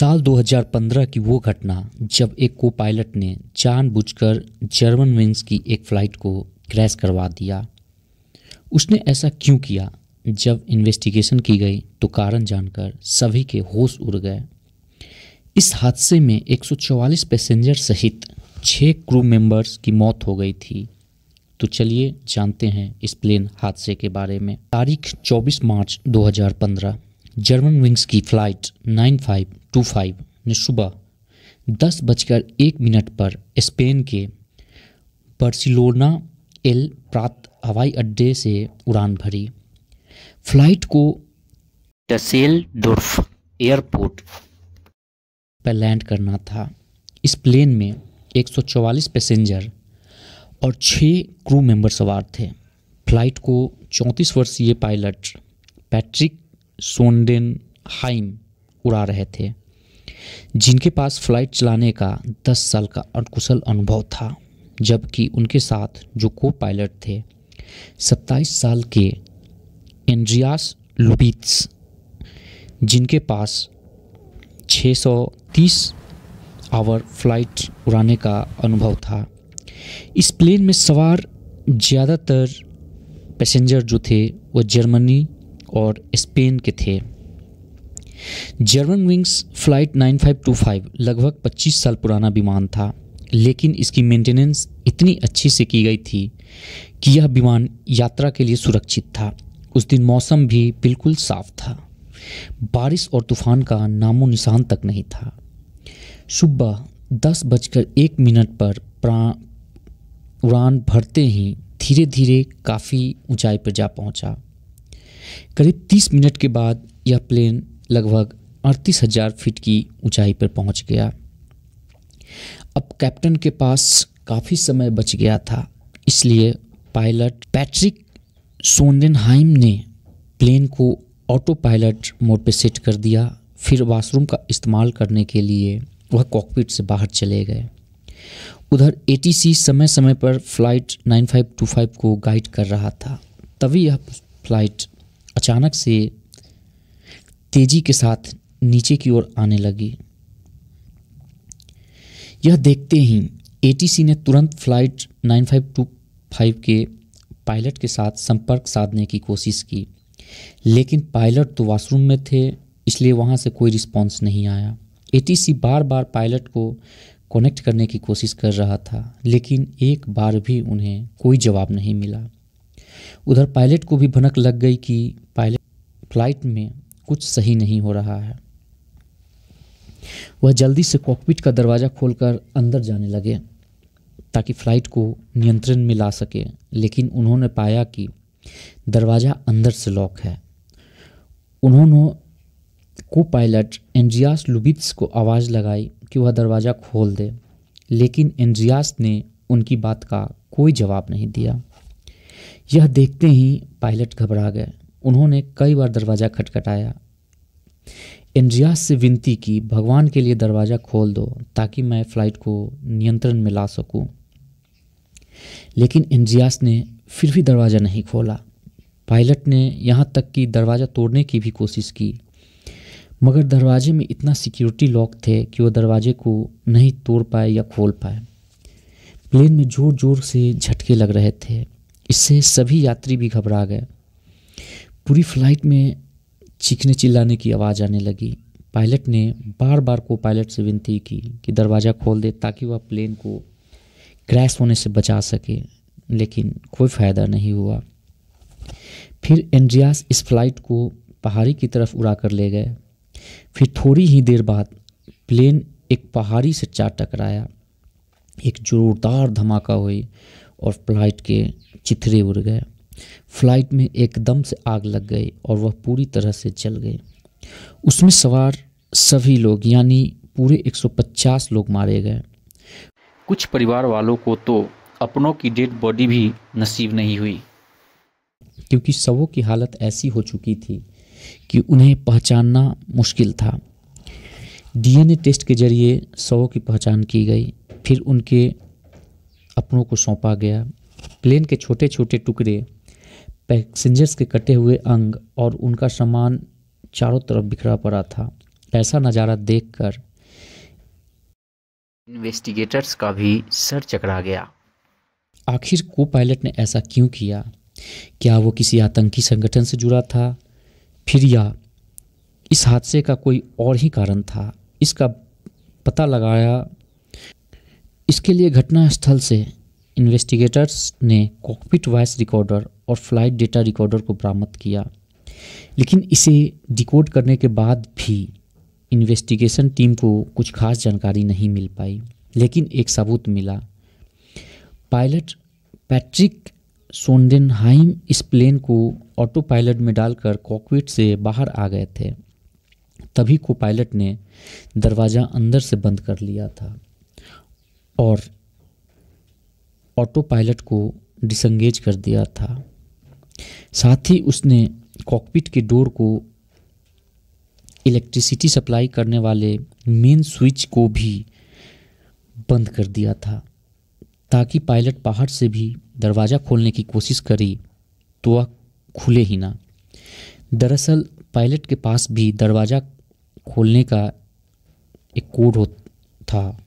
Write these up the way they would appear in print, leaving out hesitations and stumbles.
साल 2015 की वो घटना जब एक को पायलट ने जानबूझकर जर्मन विंग्स की एक फ़्लाइट को क्रैश करवा दिया। उसने ऐसा क्यों किया? जब इन्वेस्टिगेशन की गई तो कारण जानकर सभी के होश उड़ गए। इस हादसे में 144 पैसेंजर सहित 6 क्रू मेंबर्स की मौत हो गई थी। तो चलिए जानते हैं इस प्लेन हादसे के बारे में। तारीख 24 मार्च 2015 जर्मन विंग्स की फ़्लाइट 9525 ने सुबह 10:01 पर स्पेन के बार्सिलोना एल प्रात हवाई अड्डे से उड़ान भरी। फ़्लाइट को डसेलडोर्फ एयरपोर्ट पर लैंड करना था। इस प्लेन में 144 पैसेंजर और 6 क्रू मेंबर सवार थे। फ़्लाइट को 34 वर्षीय पायलट पैट्रिक सोंडेनहाइम उड़ा रहे थे, जिनके पास फ़्लाइट चलाने का 10 साल का अकुशल अनुभव था, जबकि उनके साथ जो को पायलट थे 27 साल के एंड्रियास लुबित्स, जिनके पास 630 आवर फ्लाइट उड़ाने का अनुभव था। इस प्लेन में सवार ज़्यादातर पैसेंजर जो थे वो जर्मनी और स्पेन के थे। जर्मन विंग्स फ़्लाइट 9525 लगभग 25 साल पुराना विमान था, लेकिन इसकी मेंटेनेंस इतनी अच्छी से की गई थी कि यह विमान यात्रा के लिए सुरक्षित था। उस दिन मौसम भी बिल्कुल साफ था, बारिश और तूफान का नामो निशान तक नहीं था। सुबह 10:01 पर उड़ान भरते ही धीरे धीरे काफ़ी ऊंचाई पर जा पहुंचा। करीब 30 मिनट के बाद यह प्लेन लगभग 38,000 फीट की ऊंचाई पर पहुंच गया। अब कैप्टन के पास काफ़ी समय बच गया था, इसलिए पायलट पैट्रिक सोंडेनहाइम ने प्लेन को ऑटो पायलट मोड पर सेट कर दिया। फिर वॉशरूम का इस्तेमाल करने के लिए वह कॉकपिट से बाहर चले गए। उधर एटीसी समय समय पर फ़्लाइट 9525 को गाइड कर रहा था। तभी यह फ़्लाइट अचानक से तेज़ी के साथ नीचे की ओर आने लगी। यह देखते ही एटीसी ने तुरंत फ़्लाइट 9525 के पायलट के साथ संपर्क साधने की कोशिश की, लेकिन पायलट तो वॉशरूम में थे, इसलिए वहां से कोई रिस्पांस नहीं आया। एटीसी बार बार पायलट को कनेक्ट करने की कोशिश कर रहा था, लेकिन एक बार भी उन्हें कोई जवाब नहीं मिला। उधर पायलट को भी भनक लग गई कि पायलट फ़्लाइट में कुछ सही नहीं हो रहा है। वह जल्दी से कॉकपिट का दरवाज़ा खोलकर अंदर जाने लगे ताकि फ़्लाइट को नियंत्रण में ला सके, लेकिन उन्होंने पाया कि दरवाज़ा अंदर से लॉक है। उन्होंने को पायलट एंड्रियास लुबित्स को आवाज़ लगाई कि वह दरवाज़ा खोल दे, लेकिन एंड्रियास ने उनकी बात का कोई जवाब नहीं दिया। यह देखते ही पायलट घबरा गए। उन्होंने कई बार दरवाज़ा खटखटाया। एंड्रियास से विनती की, भगवान के लिए दरवाज़ा खोल दो ताकि मैं फ़्लाइट को नियंत्रण में ला सकूं। लेकिन एंड्रियास ने फिर भी दरवाज़ा नहीं खोला। पायलट ने यहाँ तक कि दरवाज़ा तोड़ने की भी कोशिश की, मगर दरवाजे में इतना सिक्योरिटी लॉक थे कि वह दरवाजे को नहीं तोड़ पाए या खोल पाए। प्लेन में ज़ोर ज़ोर से झटके लग रहे थे, इससे सभी यात्री भी घबरा गए। पूरी फ़्लाइट में चीखने चिल्लाने की आवाज़ आने लगी। पायलट ने बार बार को पायलट से विनती की कि दरवाज़ा खोल दे ताकि वह प्लेन को क्रैश होने से बचा सके, लेकिन कोई फ़ायदा नहीं हुआ। फिर एंड्रियास इस फ़्लाइट को पहाड़ी की तरफ उड़ा कर ले गए। फिर थोड़ी ही देर बाद प्लेन एक पहाड़ी से जा टकराया। एक जोरदार धमाका हुई और फ़्लाइट के चिथड़े उड़ गए। फ़्लाइट में एकदम से आग लग गई और वह पूरी तरह से जल गई। उसमें सवार सभी लोग यानी पूरे 150 लोग मारे गए। कुछ परिवार वालों को तो अपनों की डेड बॉडी भी नसीब नहीं हुई, क्योंकि शवों की हालत ऐसी हो चुकी थी कि उन्हें पहचानना मुश्किल था। डीएनए टेस्ट के जरिए शवों की पहचान की गई, फिर उनके अपनों को सौंपा गया। प्लेन के छोटे छोटे टुकड़े, पैसेंजर्स के कटे हुए अंग और उनका सामान चारों तरफ बिखरा पड़ा था। ऐसा नज़ारा देखकर इन्वेस्टिगेटर्स का भी सर चकरा गया। आखिर को पायलट ने ऐसा क्यों किया? क्या वो किसी आतंकी संगठन से जुड़ा था, फिर या इस हादसे का कोई और ही कारण था? इसका पता लगाया। इसके लिए घटनास्थल से इन्वेस्टिगेटर्स ने कॉकपिट वॉइस रिकॉर्डर और फ्लाइट डेटा रिकॉर्डर को बरामद किया, लेकिन इसे डिकोड करने के बाद भी इन्वेस्टिगेशन टीम को कुछ खास जानकारी नहीं मिल पाई। लेकिन एक सबूत मिला। पायलट पैट्रिक सोंडेनहाइम इस प्लेन को ऑटो पायलट में डालकर कॉकपिट से बाहर आ गए थे। तभी को पायलट ने दरवाज़ा अंदर से बंद कर लिया था और ऑटो पायलट को डिसंगेज कर दिया था। साथ ही उसने कॉकपिट के डोर को इलेक्ट्रिसिटी सप्लाई करने वाले मेन स्विच को भी बंद कर दिया था, ताकि पायलट बाहर से भी दरवाज़ा खोलने की कोशिश करी तो वह खुले ही ना। दरअसल पायलट के पास भी दरवाज़ा खोलने का एक कोड था,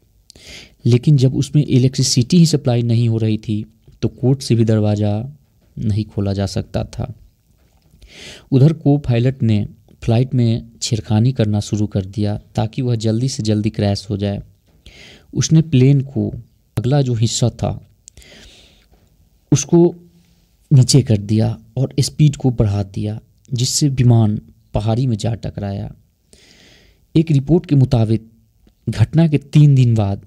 लेकिन जब उसमें इलेक्ट्रिसिटी ही सप्लाई नहीं हो रही थी तो कोड से भी दरवाज़ा नहीं खोला जा सकता था। उधर को पायलट ने फ्लाइट में छेड़खानी करना शुरू कर दिया ताकि वह जल्दी से जल्दी क्रैश हो जाए। उसने प्लेन को अगला जो हिस्सा था उसको नीचे कर दिया और स्पीड को बढ़ा दिया, जिससे विमान पहाड़ी में जा टकराया। एक रिपोर्ट के मुताबिक घटना के 3 दिन बाद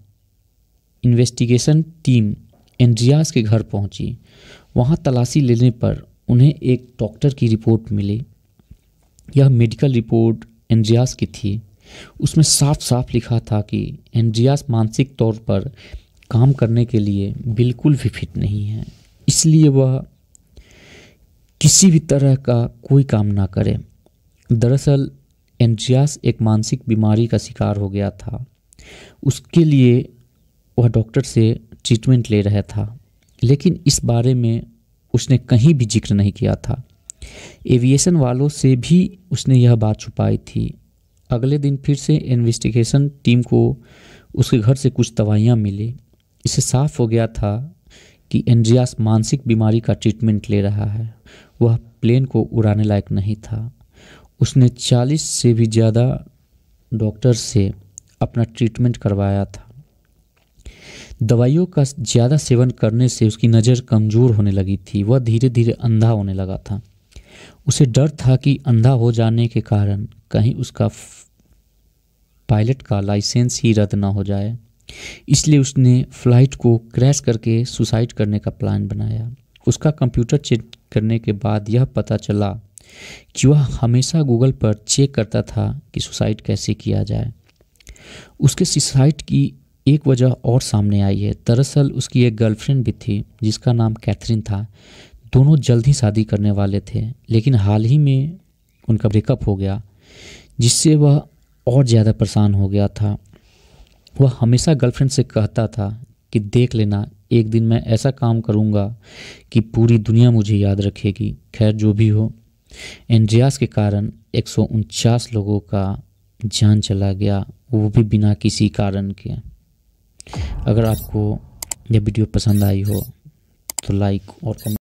इन्वेस्टिगेशन टीम एंड्रियास के घर पहुंची। वहां तलाशी लेने पर उन्हें एक डॉक्टर की रिपोर्ट मिली। यह मेडिकल रिपोर्ट एंड्रियास की थी। उसमें साफ साफ लिखा था कि एंड्रियास मानसिक तौर पर काम करने के लिए बिल्कुल भी फिट नहीं है, इसलिए वह किसी भी तरह का कोई काम ना करे। दरअसल एंड्रियास एक मानसिक बीमारी का शिकार हो गया था। उसके लिए वह डॉक्टर से ट्रीटमेंट ले रहा था, लेकिन इस बारे में उसने कहीं भी जिक्र नहीं किया था। एविएशन वालों से भी उसने यह बात छुपाई थी। अगले दिन फिर से इन्वेस्टिगेशन टीम को उसके घर से कुछ दवाइयाँ मिली। इससे साफ हो गया था कि एंड्रियास मानसिक बीमारी का ट्रीटमेंट ले रहा है। वह प्लेन को उड़ाने लायक नहीं था। उसने 40 से भी ज़्यादा डॉक्टर से अपना ट्रीटमेंट करवाया था। दवाइयों का ज़्यादा सेवन करने से उसकी नज़र कमज़ोर होने लगी थी। वह धीरे धीरे अंधा होने लगा था। उसे डर था कि अंधा हो जाने के कारण कहीं उसका पायलट का लाइसेंस ही रद्द ना हो जाए। इसलिए उसने फ़्लाइट को क्रैश करके सुसाइड करने का प्लान बनाया। उसका कंप्यूटर चेक करने के बाद यह पता चला कि वह हमेशा गूगल पर चेक करता था कि सुसाइड कैसे किया जाए। उसके सुसाइड की एक वजह और सामने आई है। दरअसल उसकी एक गर्लफ्रेंड भी थी जिसका नाम कैथरीन था। दोनों जल्द ही शादी करने वाले थे, लेकिन हाल ही में उनका ब्रेकअप हो गया, जिससे वह और ज़्यादा परेशान हो गया था। वह हमेशा गर्लफ्रेंड से कहता था कि देख लेना, एक दिन मैं ऐसा काम करूँगा कि पूरी दुनिया मुझे याद रखेगी। खैर जो भी हो, एंड्रियास के कारण 149 लोगों का जान चला गया, वो भी बिना किसी कारण के। अगर आपको यह वीडियो पसंद आई हो तो लाइक और कमेंट